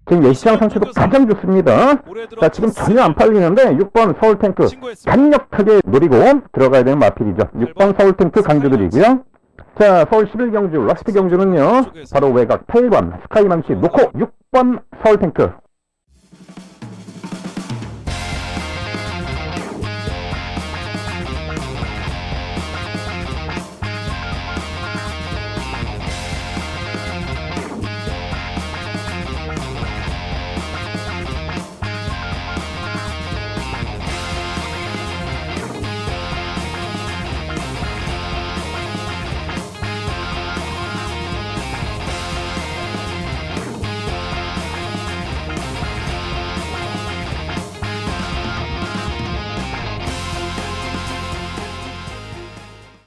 지금 예시장 상태도 가장 좋습니다. 자, 지금 전혀 안 팔리는데 6번 서울탱크 강력하게 노리고 들어가야 되는 마필이죠. 6번 서울탱크 강조드리고요. 자, 서울 11경주 라스트 경주는요, 바로 외곽 8번 스카이맘씨 놓고 6번 서울탱크.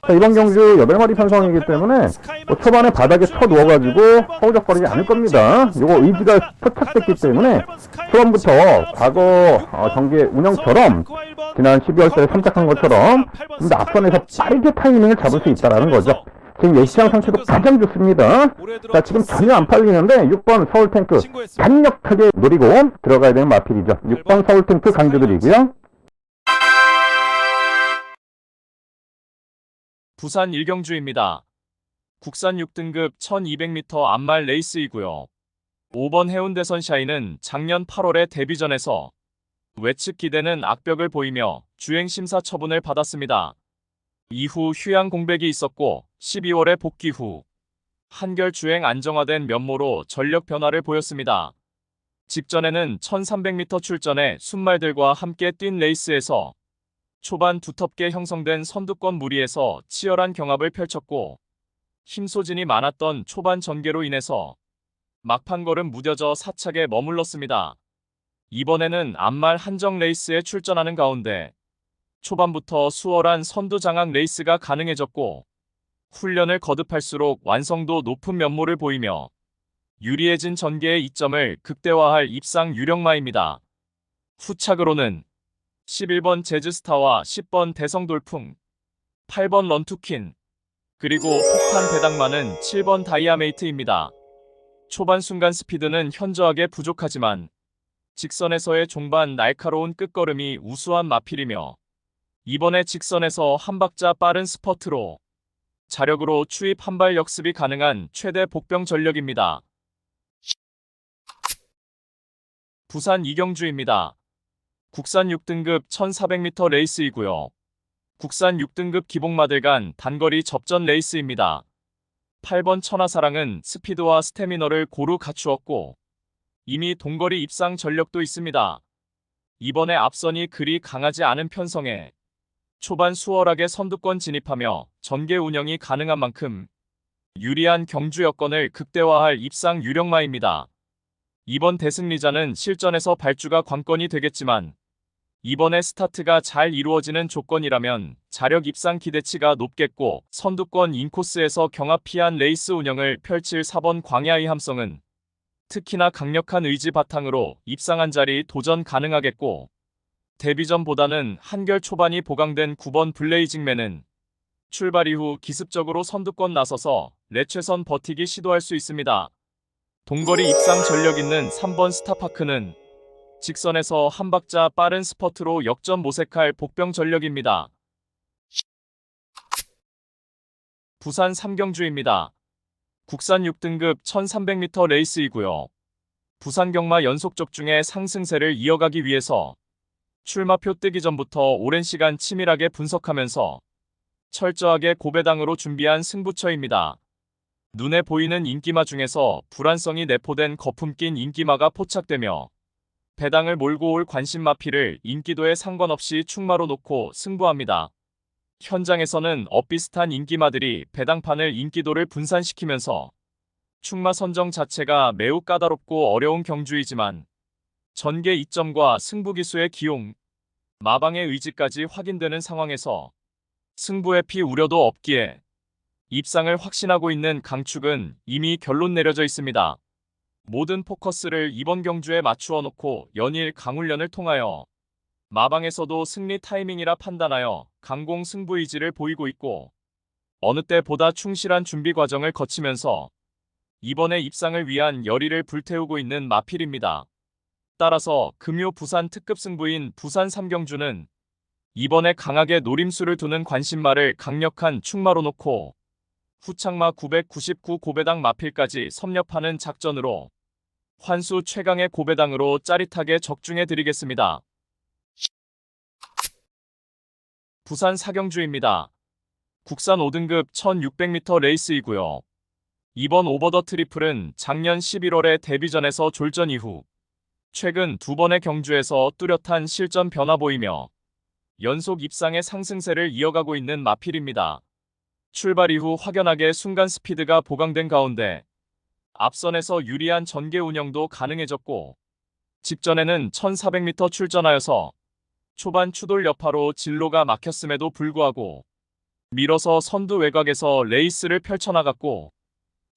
자, 이번 경주 8마리 편성이기 때문에 초반에 바닥에 쳐 누워가지고 허우적거리지 않을 겁니다. 요거 의지가 포착됐기 때문에 초반부터 과거 경기 운영처럼 지난 12월달에 선착한 것처럼 좀 더 앞선에서 빠르게 타이밍을 잡을 수 있다는 거죠. 지금 예시장 상태도 가장 좋습니다. 자, 지금 전혀 안 팔리는데 6번 서울탱크 강력하게 노리고 들어가야 되는 마필이죠. 6번 서울탱크 강조드리고요. 부산 1경주입니다. 국산 6등급 1200m 암말 레이스이고요. 5번 해운대 선샤인은 작년 8월에 데뷔전에서 외측 기대는 악벽을 보이며 주행 심사 처분을 받았습니다. 이후 휴양 공백이 있었고 12월에 복귀 후 한결 주행 안정화된 면모로 전력 변화를 보였습니다. 직전에는 1300m 출전에 순말들과 함께 뛴 레이스에서 초반 두텁게 형성된 선두권 무리에서 치열한 경합을 펼쳤고 힘소진이 많았던 초반 전개로 인해서 막판 걸음 무뎌져 사착에 머물렀습니다. 이번에는 암말 한정 레이스에 출전하는 가운데 초반부터 수월한 선두 장악 레이스가 가능해졌고 훈련을 거듭할수록 완성도 높은 면모를 보이며 유리해진 전개의 이점을 극대화할 입상 유력마입니다. 후착으로는 11번 재즈스타와 10번 대성돌풍, 8번 런투킨, 그리고 폭탄 배당만은 7번 다이아메이트입니다. 초반 순간 스피드는 현저하게 부족하지만 직선에서의 종반 날카로운 끝걸음이 우수한 마필이며 이번에 직선에서 한 박자 빠른 스퍼트로 자력으로 추입 한발 역습이 가능한 최대 복병 전력입니다. 부산 2경주입니다. 국산 6등급 1400m 레이스이고요. 국산 6등급 기복마들 간 단거리 접전 레이스입니다. 8번 천하사랑은 스피드와 스태미너를 고루 갖추었고 이미 동거리 입상 전력도 있습니다. 이번에 앞선이 그리 강하지 않은 편성에 초반 수월하게 선두권 진입하며 전개 운영이 가능한 만큼 유리한 경주 여건을 극대화할 입상 유력마입니다. 이번 대승리자는 실전에서 발주가 관건이 되겠지만 이번에 스타트가 잘 이루어지는 조건이라면 자력 입상 기대치가 높겠고 선두권 인코스에서 경합 피한 레이스 운영을 펼칠 4번 광야의 함성은 특히나 강력한 의지 바탕으로 입상한 자리 도전 가능하겠고 데뷔전보다는 한결 초반이 보강된 9번 블레이징맨은 출발 이후 기습적으로 선두권 나서서 레최선 버티기 시도할 수 있습니다. 동거리 입상 전력 있는 3번 스타파크는 직선에서 한 박자 빠른 스퍼트로 역전 모색할 복병 전력입니다. 부산 3경주입니다. 국산 6등급 1300m 레이스이고요. 부산 경마 연속 적중의 상승세를 이어가기 위해서 출마표 뜨기 전부터 오랜 시간 치밀하게 분석하면서 철저하게 고배당으로 준비한 승부처입니다. 눈에 보이는 인기마 중에서 불안성이 내포된 거품 낀 인기마가 포착되며 배당을 몰고 올 관심마피를 인기도에 상관없이 충마로 놓고 승부합니다. 현장에서는 엇비슷한 인기마들이 배당판을 인기도를 분산시키면서 충마 선정 자체가 매우 까다롭고 어려운 경주이지만 전개 이점과 승부기수의 기용, 마방의 의지까지 확인되는 상황에서 승부에 피 우려도 없기에 입상을 확신하고 있는 강축은 이미 결론 내려져 있습니다. 모든 포커스를 이번 경주에 맞추어 놓고 연일 강훈련을 통하여 마방에서도 승리 타이밍이라 판단하여 강공 승부 의지를 보이고 있고 어느 때보다 충실한 준비 과정을 거치면서 이번에 입상을 위한 열의를 불태우고 있는 마필입니다. 따라서 금요 부산 특급 승부인 부산 3경주는 이번에 강하게 노림수를 두는 관심마를 강력한 충마로 놓고 후창마 999 고배당 마필까지 섭렵하는 작전으로 환수 최강의 고배당으로 짜릿하게 적중해 드리겠습니다. 부산 4경주입니다. 국산 5등급 1600m 레이스이고요. 이번 오버 더 트리플은 작년 11월에 데뷔전에서 졸전 이후 최근 두 번의 경주에서 뚜렷한 실전 변화 보이며 연속 입상의 상승세를 이어가고 있는 마필입니다. 출발 이후 확연하게 순간 스피드가 보강된 가운데 앞선에서 유리한 전개 운영도 가능해졌고 직전에는 1400m 출전하여서 초반 추돌 여파로 진로가 막혔음에도 불구하고 밀어서 선두 외곽에서 레이스를 펼쳐나갔고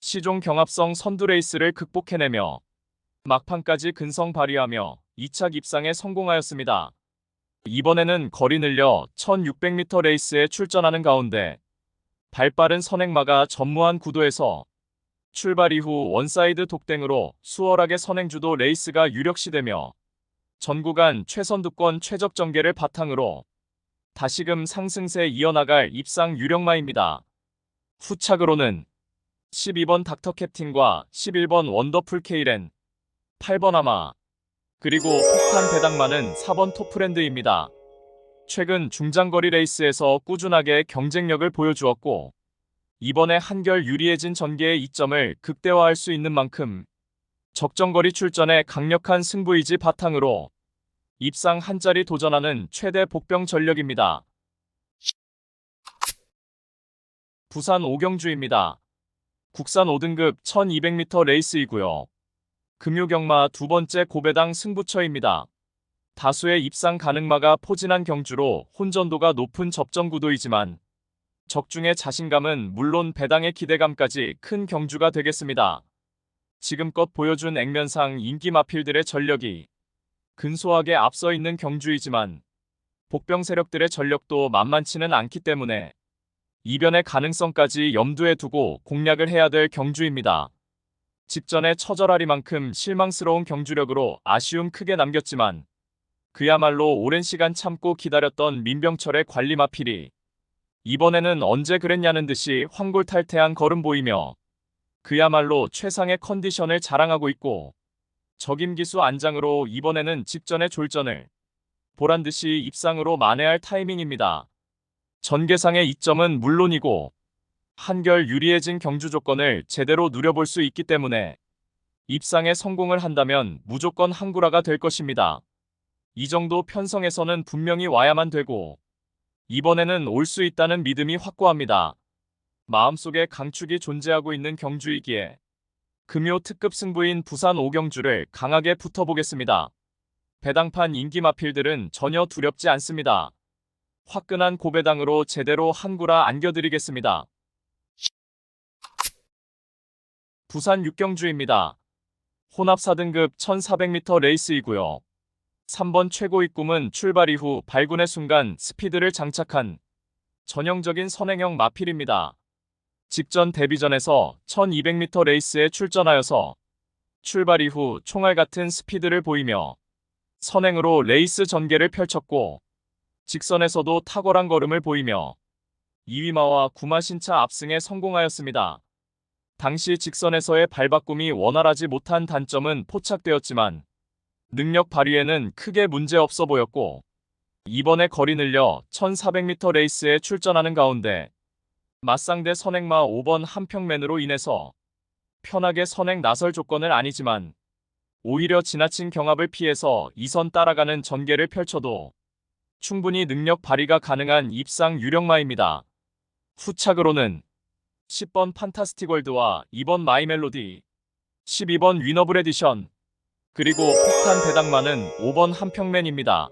시종 경합성 선두 레이스를 극복해내며 막판까지 근성 발휘하며 2차 입상에 성공하였습니다. 이번에는 거리 늘려 1600m 레이스에 출전하는 가운데 발빠른 선행마가 전무한 구도에서 출발 이후 원사이드 독댕으로 수월하게 선행주도 레이스가 유력시되며 전 구간 최선두권 최적 전개를 바탕으로 다시금 상승세 이어나갈 입상 유력마입니다. 후착으로는 12번 닥터 캡틴과 11번 원더풀 케이렌, 8번 아마, 그리고 폭탄 배당마는 4번 토프랜드입니다. 최근 중장거리 레이스에서 꾸준하게 경쟁력을 보여주었고 이번에 한결 유리해진 전개의 이점을 극대화할 수 있는 만큼 적정거리 출전에 강력한 승부의지 바탕으로 입상 한 자리 도전하는 최대 복병 전력입니다. 부산 5경주입니다. 국산 5등급 1200m 레이스이고요. 금요경마 두 번째 고배당 승부처입니다. 다수의 입상 가능마가 포진한 경주로 혼전도가 높은 접전 구도이지만 적중의 자신감은 물론 배당의 기대감까지 큰 경주가 되겠습니다. 지금껏 보여준 액면상 인기 마필들의 전력이 근소하게 앞서 있는 경주이지만 복병 세력들의 전력도 만만치는 않기 때문에 이변의 가능성까지 염두에 두고 공략을 해야 될 경주입니다. 직전에 처절하리만큼 실망스러운 경주력으로 아쉬움 크게 남겼지만 그야말로 오랜 시간 참고 기다렸던 민병철의 관리 마필이 이번에는 언제 그랬냐는 듯이 황골탈퇴한 걸음 보이며 그야말로 최상의 컨디션을 자랑하고 있고 적임기수 안장으로 이번에는 직전의 졸전을 보란듯이 입상으로 만회할 타이밍입니다. 전개상의 이점은 물론이고 한결 유리해진 경주 조건을 제대로 누려볼 수 있기 때문에 입상에 성공을 한다면 무조건 항구라가 될 것입니다. 이 정도 편성에서는 분명히 와야만 되고 이번에는 올 수 있다는 믿음이 확고합니다. 마음속에 강축이 존재하고 있는 경주이기에 금요 특급 승부인 부산 5경주를 강하게 붙어보겠습니다. 배당판 인기 마필들은 전혀 두렵지 않습니다. 화끈한 고배당으로 제대로 한구라 안겨드리겠습니다. 부산 6경주입니다. 혼합 4등급 1400m 레이스이고요. 3번 최고의 꿈은 출발 이후 발군의 순간 스피드를 장착한 전형적인 선행형 마필입니다. 직전 데뷔전에서 1200m 레이스에 출전하여서 출발 이후 총알 같은 스피드를 보이며 선행으로 레이스 전개를 펼쳤고 직선에서도 탁월한 걸음을 보이며 2위마와 구마신차 압승에 성공하였습니다. 당시 직선에서의 발바꿈이 원활하지 못한 단점은 포착되었지만 능력 발휘에는 크게 문제없어 보였고 이번에 거리 늘려 1400m 레이스에 출전하는 가운데 맞상대 선행마 5번 한평맨으로 인해서 편하게 선행 나설 조건은 아니지만 오히려 지나친 경합을 피해서 2선 따라가는 전개를 펼쳐도 충분히 능력 발휘가 가능한 입상 유력마입니다. 후착으로는 10번 판타스틱 월드와 2번 마이 멜로디, 12번 위너블 에디션, 그리고 폭탄 배당마는 5번 한평맨입니다.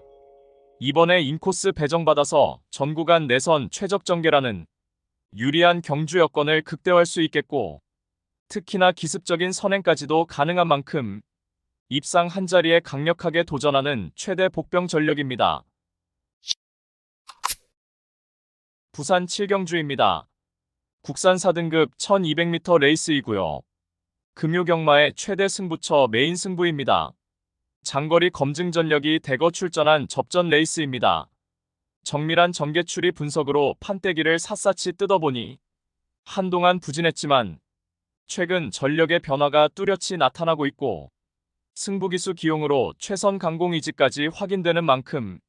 이번에 인코스 배정받아서 전 구간 내선 최적 전개라는 유리한 경주 여건을 극대화할 수 있겠고 특히나 기습적인 선행까지도 가능한 만큼 입상 한 자리에 강력하게 도전하는 최대 복병 전력입니다. 부산 7경주입니다. 국산 4등급 1200m 레이스이고요. 금요경마의 최대 승부처 메인 승부입니다. 장거리 검증 전력이 대거 출전한 접전 레이스입니다. 정밀한 전개추리 분석으로 판때기를 샅샅이 뜯어보니 한동안 부진했지만 최근 전력의 변화가 뚜렷이 나타나고 있고 승부기수 기용으로 최선 강공 의지까지 확인되는 만큼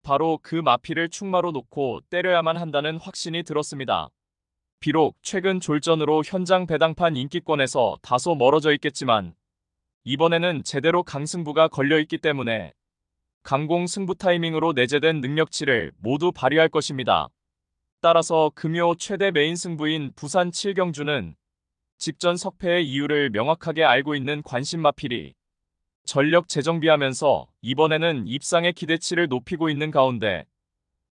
바로 그 마피를 충마로 놓고 때려야만 한다는 확신이 들었습니다. 비록 최근 졸전으로 현장 배당판 인기권에서 다소 멀어져 있겠지만 이번에는 제대로 강승부가 걸려있기 때문에 강공 승부 타이밍으로 내재된 능력치를 모두 발휘할 것입니다. 따라서 금요 최대 메인 승부인 부산 7경주는 직전 석패의 이유를 명확하게 알고 있는 관심 마필이 전력 재정비하면서 이번에는 입상의 기대치를 높이고 있는 가운데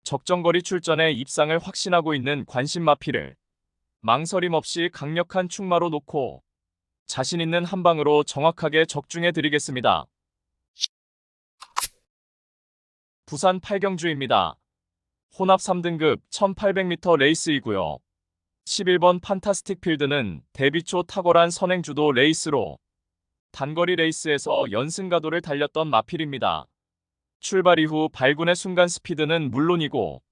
적정거리 출전에 입상을 확신하고 있는 관심 마필을 망설임 없이 강력한 충마로 놓고 자신 있는 한 방으로 정확하게 적중해 드리겠습니다. 부산 8경주입니다. 혼합 3등급 1800m 레이스이고요. 11번 판타스틱 필드는 데뷔 초 탁월한 선행주도 레이스로 단거리 레이스에서 연승가도를 달렸던 마필입니다. 출발 이후 발군의 순간 스피드는 물론이고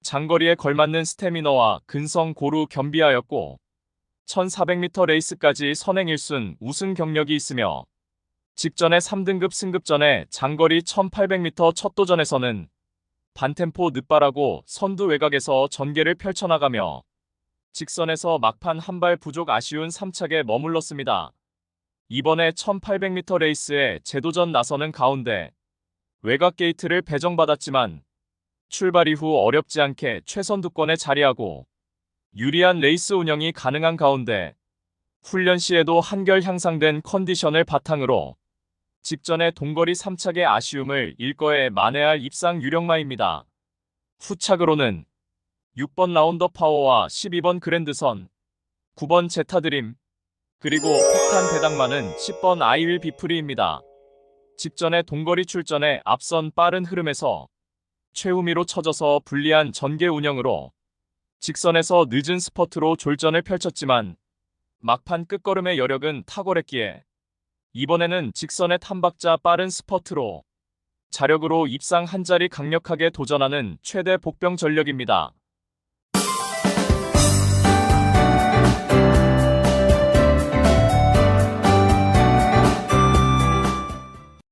장거리에 걸맞는 스태미너와 근성 고루 겸비하였고 1400m 레이스까지 선행 1순 우승 경력이 있으며 직전의 3등급 승급 전에 장거리 1800m 첫 도전에서는 반템포 늦발하고 선두 외곽에서 전개를 펼쳐나가며 직선에서 막판 한 발 부족 아쉬운 3착에 머물렀습니다. 이번에 1800m 레이스에 재도전 나서는 가운데 외곽 게이트를 배정받았지만 출발 이후 어렵지 않게 최선두권에 자리하고 유리한 레이스 운영이 가능한 가운데 훈련 시에도 한결 향상된 컨디션을 바탕으로 직전의 동거리 3착의 아쉬움을 일거에 만회할 입상 유력마입니다. 후착으로는 6번 라운더 파워와 12번 그랜드선, 9번 제타드림, 그리고 폭탄 배당마는 10번 아이윌 비프리입니다. 직전의 동거리 출전에 앞선 빠른 흐름에서 최우미로 쳐져서 불리한 전개 운영으로 직선에서 늦은 스퍼트로 졸전을 펼쳤지만 막판 끝걸음의 여력은 탁월했기에 이번에는 직선의 탐박자 빠른 스퍼트로 자력으로 입상 한 자리 강력하게 도전하는 최대 복병 전력입니다.